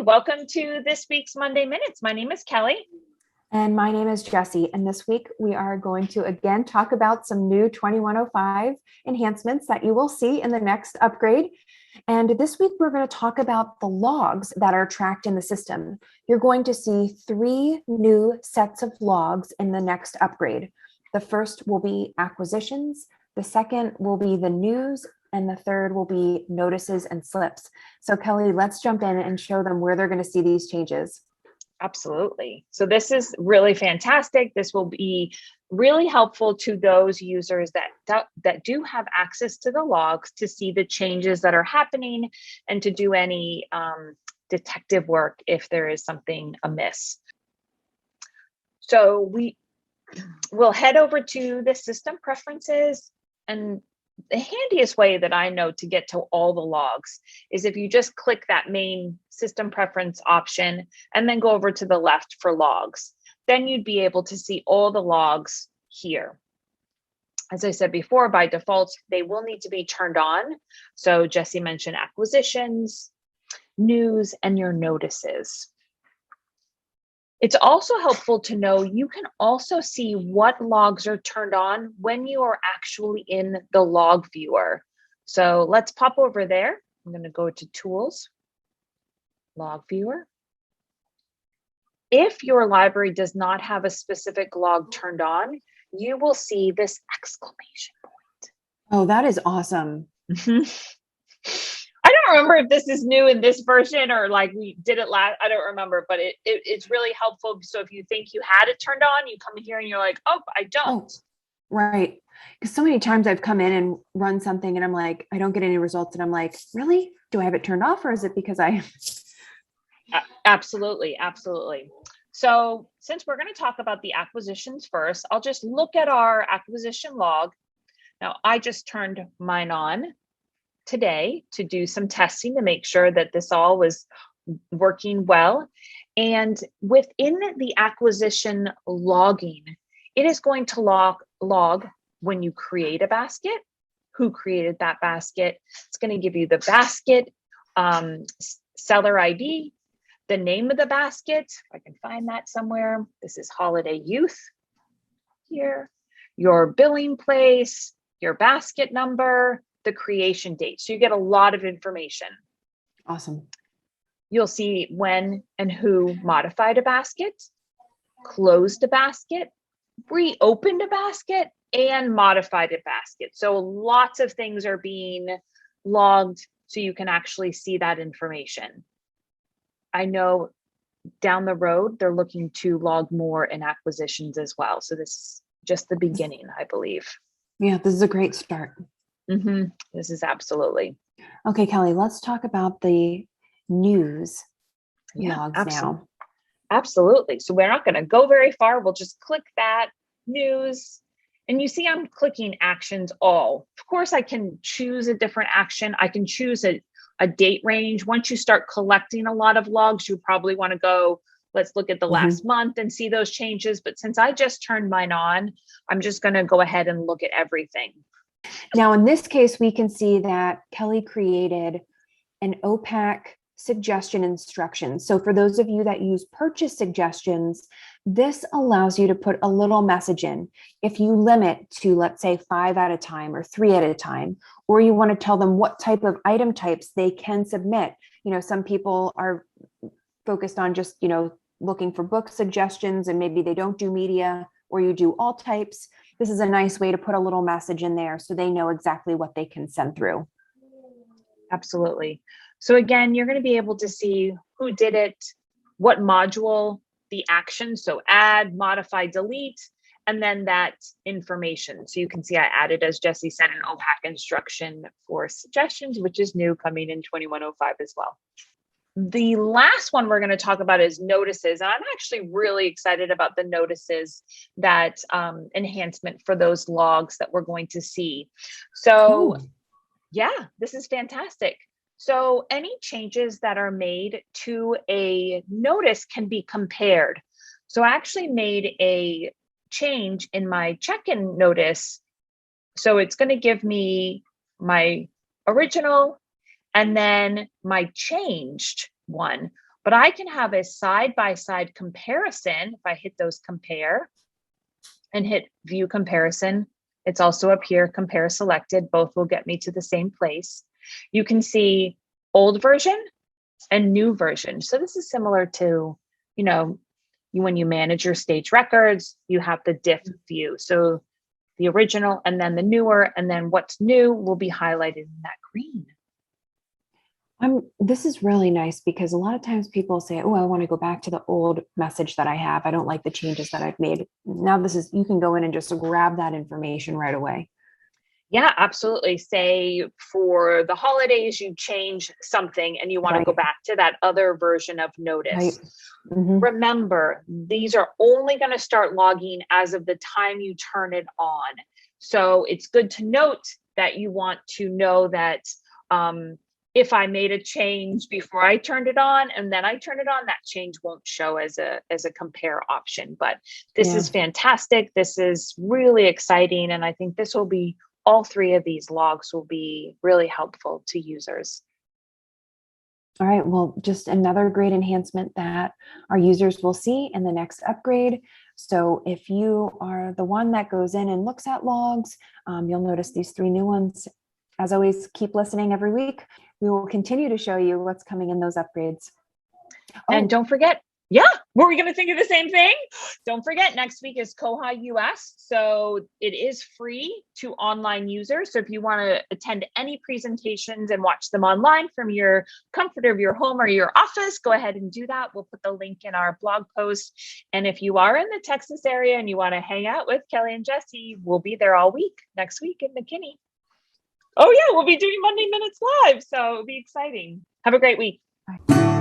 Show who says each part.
Speaker 1: welcome to this week's Monday Minutes. My name is Kelly.
Speaker 2: And my name is Jessie. And this week we are going to again talk about some new 2105 enhancements that you will see in the next upgrade. And this week we're going to talk about the logs that are tracked in the system. You're going to see 3 new sets of logs in the next upgrade. The first will be acquisitions. The second will be the news. And the third will be notices and slips. So Kelly, let's jump in and show them where they're going to see these changes.
Speaker 1: Absolutely. So this is really fantastic. This will be really helpful to those users that do have access to the logs to see the changes that are happening and to do any detective work if there is something amiss. So we'll head over to the system preferences, and the handiest way that I know to get to all the logs is if you just click that main system preference option and then go over to the left for logs. Then you'd be able to see all the logs here. As I said before, by default, they will need to be turned on. So Jessie mentioned acquisitions, news, and your notices. It's also helpful to know you can also see what logs are turned on when you are actually in the log viewer. So let's pop over there. I'm going to go to Tools, Log Viewer. If your library does not have a specific log turned on, you will see this exclamation point.
Speaker 2: Oh, that is awesome.
Speaker 1: I don't remember if this is new in this version or like we did it last. I don't remember, but it's really helpful. So if you think you had it turned on, you come here and you're like, oh, I don't.
Speaker 2: Oh, right. Because so many times I've come in and run something and I'm like, I don't get any results. And I'm like, really? Do I have it turned off, or is it because I...
Speaker 1: Absolutely. Absolutely. So since we're going to talk about the acquisitions first, I'll just look at our acquisition log. Now, I just turned mine on today to do some testing to make sure that this all was working well. And within the acquisition logging, it is going to log when you create a basket, who created that basket. It's going to give you the basket, seller ID, the name of the basket. If I can find that somewhere. This is Holiday Youth here, your billing place, your basket number, the creation date. So you get a lot of information.
Speaker 2: Awesome.
Speaker 1: You'll see when and who modified a basket, closed a basket, reopened a basket, and modified a basket. So lots of things are being logged so you can actually see that information. I know down the road, they're looking to log more in acquisitions as well. So this is just the beginning, I believe.
Speaker 2: Yeah, this is a great start.
Speaker 1: This is absolutely.
Speaker 2: Okay, Kelly, let's talk about the news logs now.
Speaker 1: Absolutely. So we're not going to go very far. We'll just click that news. And you see I'm clicking actions all. Of course, I can choose a different action. I can choose a date range. Once you start collecting a lot of logs, you probably want to go, let's look at the last month and see those changes. But since I just turned mine on, I'm just going to go ahead and look at everything.
Speaker 2: Now, in this case, we can see that Kelly created an OPAC suggestion instruction. So for those of you that use purchase suggestions, this allows you to put a little message in. If you limit to, let's say, 5 at a time or 3 at a time, or you want to tell them what type of item types they can submit. You know, some people are focused on just, looking for book suggestions and maybe they don't do media, or you do all types. This is a nice way to put a little message in there so they know exactly what they can send through.
Speaker 1: Absolutely. So again, you're going to be able to see who did it, what module, the action. So add, modify, delete, and then that information. So you can see I added, as Jessie said, an OPAC instruction for suggestions, which is new coming in 2105 as well. The last one we're going to talk about is notices. And I'm actually really excited about the notices, that enhancement for those logs that we're going to see. So yeah, this is fantastic. So any changes that are made to a notice can be compared. So I actually made a change in my check-in notice. So it's going to give me my original and then my changed one. but I can have a side-by-side comparison. If I hit those compare and hit view comparison, it's also up here, compare selected. Both will get me to the same place. You can see old version and new version. So this is similar to, when you manage your stage records, you have the diff view. So the original and then the newer, and then what's new will be highlighted in that green.
Speaker 2: This is really nice because a lot of times people say, oh, I want to go back to the old message that I have. I don't like the changes that I've made. Now you can go in and just grab that information right away.
Speaker 1: Yeah, absolutely. Say for the holidays, you change something and you want to go back to that other version of notice.
Speaker 2: Right. Mm-hmm.
Speaker 1: Remember, these are only going to start logging as of the time you turn it on. So it's good to note that you want to know that if I made a change before I turned it on and then I turn it on, that change won't show as a compare option. But this is fantastic. This is really exciting. And I think this will be, all three of these logs will be really helpful to users.
Speaker 2: All right, well, just another great enhancement that our users will see in the next upgrade. So if you are the one that goes in and looks at logs, you'll notice these 3 new ones. As always, keep listening every week. We will continue to show you what's coming in those upgrades.
Speaker 1: And don't forget, were we going to think of the same thing? Don't forget, next week is Koha US. So it is free to online users. So if you want to attend any presentations and watch them online from your comfort of your home or your office, go ahead and do that. We'll put the link in our blog post. And if you are in the Texas area and you want to hang out with Kelly and Jessie, we'll be there all week next week in McKinney. Oh yeah, we'll be doing Monday Minutes Live. So it'll be exciting. Have a great week.
Speaker 2: Bye.